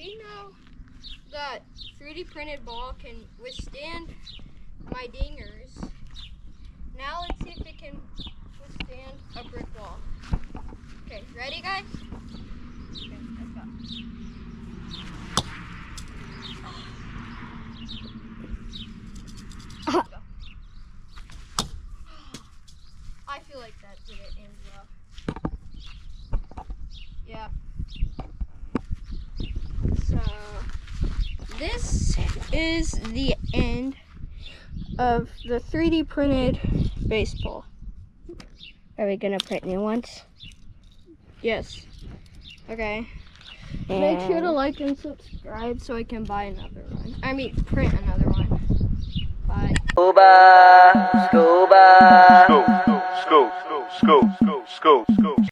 we know that 3D printed ball can withstand my dingers. Now let's see if it can withstand a brick wall. Okay, ready guys? Okay, let's go. Let's go. I feel like that did it, Angela. Yeah. So this is the end of the 3D printed baseball. Are we gonna print new ones? Yes. Okay. Make sure to like and subscribe so I can buy another one. I mean, print another one. Bye. Scuba, scuba. Scoop, scoop, scoop, scoop, scoop, scoop, scoop.